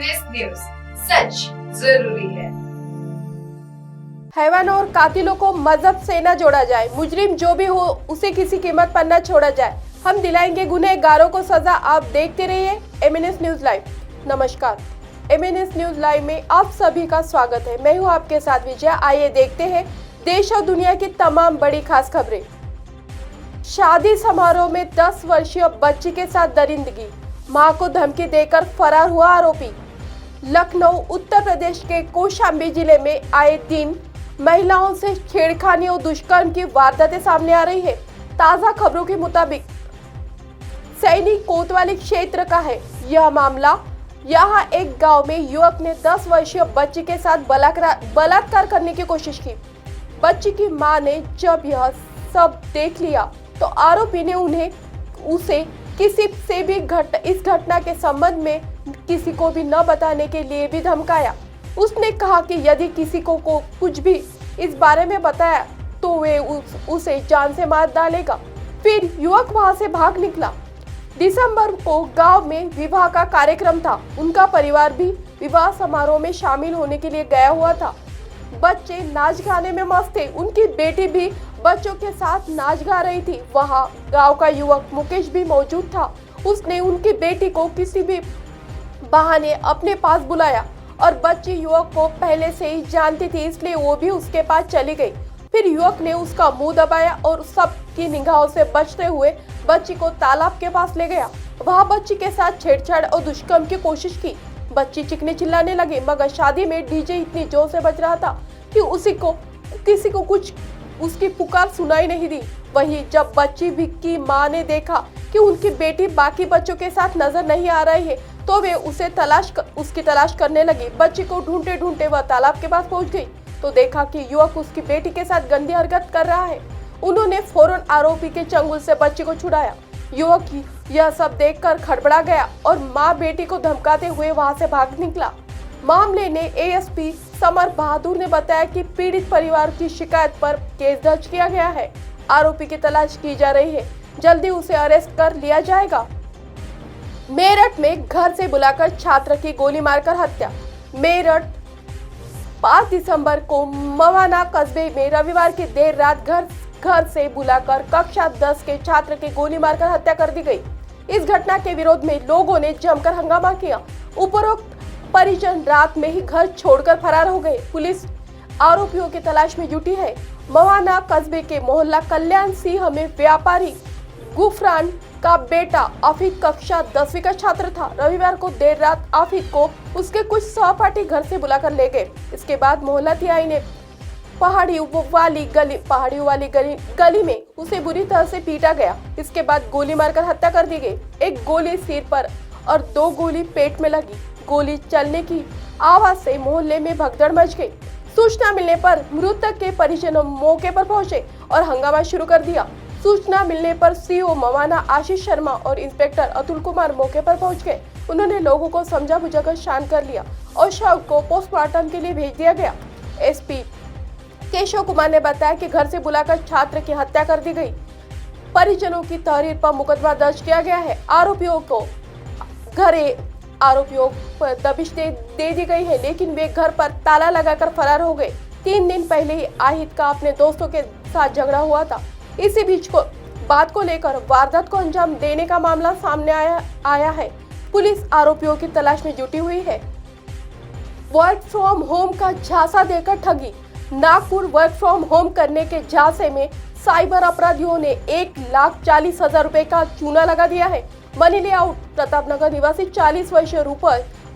MNS news, सच जरूरी है। हैवानों और कातिलों को मजहब से न जोड़ा जाए। मुजरिम जो भी हो उसे किसी कीमत पर न छोड़ा जाए। हम दिलाएंगे गुनहगारों को सजा। आप देखते रहिए एमएनएस न्यूज लाइव। नमस्कार, एमएनएस न्यूज लाइव में आप सभी का स्वागत है। मैं हूं आपके साथ विजया। आइए देखते हैं देश और दुनिया की तमाम बड़ी खास खबरें। शादी समारोह में 10 वर्षीय बच्ची के साथ दरिंदगी, मां को धमकी देकर फरार हुआ आरोपी। लखनऊ उत्तर प्रदेश के कौशाम्बी जिले में आए दिन महिलाओं से छेड़खानी और दुष्कर्म की वारदातें सामने आ रही है। ताजा खबरों के मुताबिक सैनी कोतवाली क्षेत्र का है यह मामला। यहाँ एक गांव में युवक ने 10 वर्षीय बच्ची के साथ बलात्कार करने की कोशिश की। बच्ची की मां ने जब यह सब देख लिया तो आरोपी ने उसे किसी से भी इस घटना के संबंध में किसी को भी न बताने के लिए भी धमकाया। उसने कहा कि यदि किसी को कुछ भी इस बारे में बताया तो वे उसे जान से मार डालेगा। फिर युवक वहां से भाग निकला। दिसंबर को गांव में विवाह का कार्यक्रम था। उनका परिवार भी विवाह समारोह में शामिल होने के लिए गया हुआ था। बच्चे नाच गाने में मस्त थे। उनकी बेटी भी बच्चों के साथ नाच गा रही थी। वहां गांव का युवक मुकेश भी मौजूद था। उसने उनकी बेटी को किसी भी बहाने अपने पास बुलाया और बच्ची युवक को पहले से ही जानती थी, इसलिए वो भी उसके पास चली गई। फिर युवक ने उसका मुंह दबाया और सबकी निगाहों से बचते हुए बच्ची को तालाब के पास ले गया। वहां बच्ची के साथ छेड़छाड़ और दुष्कर्म की कोशिश की। बच्ची चीखने चिल्लाने लगी, मगर शादी में डीजे इतनी जोर से बज रहा था कि किसी को कुछ उसकी पुकार सुनाई नहीं दी। वहीं जब बच्ची की मां ने देखा कि उनकी बेटी बाकी बच्चों के साथ नजर नहीं आ रही है तो वे उसकी तलाश करने लगी। बच्ची को ढूंढते ढूंढते वह तालाब के पास पहुंच गई तो देखा कि युवक उसकी बेटी के साथ गंदी हरकत कर रहा है। उन्होंने फौरन आरोपी के चंगुल से बच्ची को छुड़ाया। युवक यह सब देखकर खड़बड़ा गया और मां बेटी को धमकाते हुए वहां से भाग निकला। मामले ने एएसपी समर बहादुर ने बताया कि पीड़ित परिवार की शिकायत पर केस दर्ज किया गया है। आरोपी की तलाश की जा रही है। जल्दी उसे अरेस्ट कर लिया जाएगा। मेरठ में घर से बुलाकर छात्र की गोली मारकर हत्या। मेरठ 5 दिसंबर को मवाना कस्बे में रविवार की देर रात घर से बुलाकर कक्षा 10 के छात्र की गोली मारकर हत्या कर दी गई। इस घटना के विरोध में लोगों ने जमकर हंगामा किया। उपरोक्त परिजन रात में ही घर छोड़कर फरार हो गए। पुलिस आरोपियों की तलाश में जुटी है। मवाना कस्बे के मोहल्ला कल्याण सिंह में व्यापारी गुफरान का बेटा आफिक कक्षा 10वीं का छात्र था। रविवार को देर रात आफिक को उसके कुछ सहपाठी घर से बुलाकर ले गए। इसके बाद मोहल्ला टीआई ने पहाड़ी वाली गली में उसे बुरी तरह से पीटा गया। इसके बाद गोली मारकर हत्या कर दी गई। एक गोली सिर पर और 2 गोली पेट में लगी। गोली चलने की आवाज से मोहल्ले में भगदड़ मच गई। सूचना मिलने पर मृतक के परिजन मौके पर पहुंचे और हंगामा शुरू कर दिया। सूचना मिलने पर सीओ मवाना आशीष शर्मा और इंस्पेक्टर अतुल कुमार मौके पर पहुंच गए। उन्होंने लोगों को समझा बुझाकर शांत कर लिया और शव को पोस्टमार्टम के लिए भेज दिया गया। एसपी केशव कुमार ने बताया कि घर से बुलाकर छात्र की हत्या कर दी गई। परिजनों की तहरीर पर मुकदमा दर्ज किया गया है। आरोपियों पर दबिश दे दी गई है, लेकिन वे घर पर ताला लगाकर फरार हो गए। 3 दिन पहले ही आहिद का अपने दोस्तों के साथ झगड़ा हुआ था। इसी बीच बात को लेकर वारदात को अंजाम देने का मामला सामने आया है। पुलिस आरोपियों की तलाश में जुटी हुई है। वर्क फ्रॉम होम का झांसा देकर ठगी। नागपुर वर्क फ्रॉम होम करने के झांसे में साइबर अपराधियों ने 1,40,000 रुपए का चूना लगा दिया है। मनी लेआउट प्रतापनगर निवासी 40 वर्षीय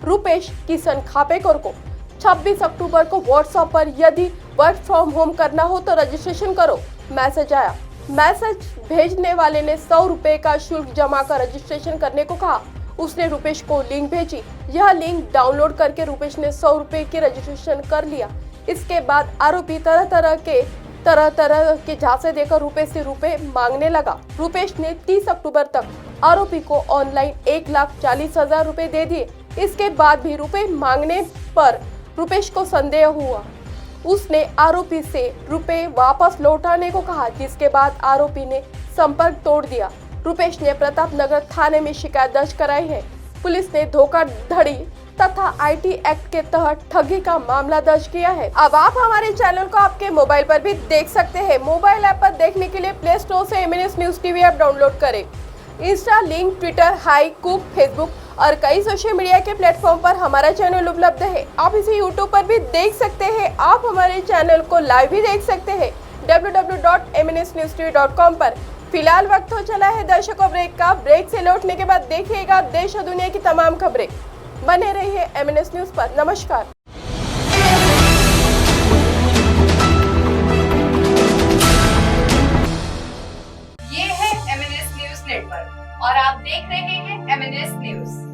रुपेश किशन खापेकर को 26 अक्टूबर को व्हाट्सएप पर यदि वर्क फ्रॉम होम करना हो तो रजिस्ट्रेशन करो मैसेज आया। मैसेज भेजने वाले ने 100 रुपए का शुल्क जमा कर रजिस्ट्रेशन करने को कहा। उसने रुपेश को लिंक भेजी। यह लिंक डाउनलोड करके रुपेश ने 100 रुपए की रजिस्ट्रेशन कर लिया। इसके बाद आरोपी तरह तरह के झांसे देकर रुपेश से रुपए मांगने लगा। रुपेश ने 30 अक्टूबर तक आरोपी को ऑनलाइन 1,40,000 रुपए दे दिए। इसके बाद भी रुपए मांगने पर रुपेश को संदेह हुआ। उसने आरोपी से रुपए वापस लौटाने को कहा, जिसके बाद आरोपी ने संपर्क तोड़ दिया। रुपेश ने प्रतापनगर थाने में शिकायत दर्ज कराई है। पुलिस ने धोखाधड़ी तथा IT एक्ट के तहत ठगी का मामला दर्ज किया है। अब आप हमारे चैनल को आपके मोबाइल पर भी देख सकते हैं। मोबाइल ऐप पर देखने के लिए प्ले स्टोर से MNS news TV app download करें। इंस्टा, लिंक, ट्विटर, हाई, कुक, फेसबुक और कई सोशल मीडिया के प्लेटफॉर्म पर हमारा चैनल उपलब्ध है। आप इसे यूट्यूब पर भी देख सकते हैं। आप हमारे चैनल को लाइव भी देख सकते हैं www.mnsnewstv.com पर। फिलहाल वक्त हो चला है दर्शकों ब्रेक का। ब्रेक से लौटने के बाद देखिएगा देश और दुनिया की तमाम खबरें। बने रहिए MNS न्यूज पर। नमस्कार। ये है MNS न्यूज नेटवर्क और आप देख रहे हैं MNS न्यूज।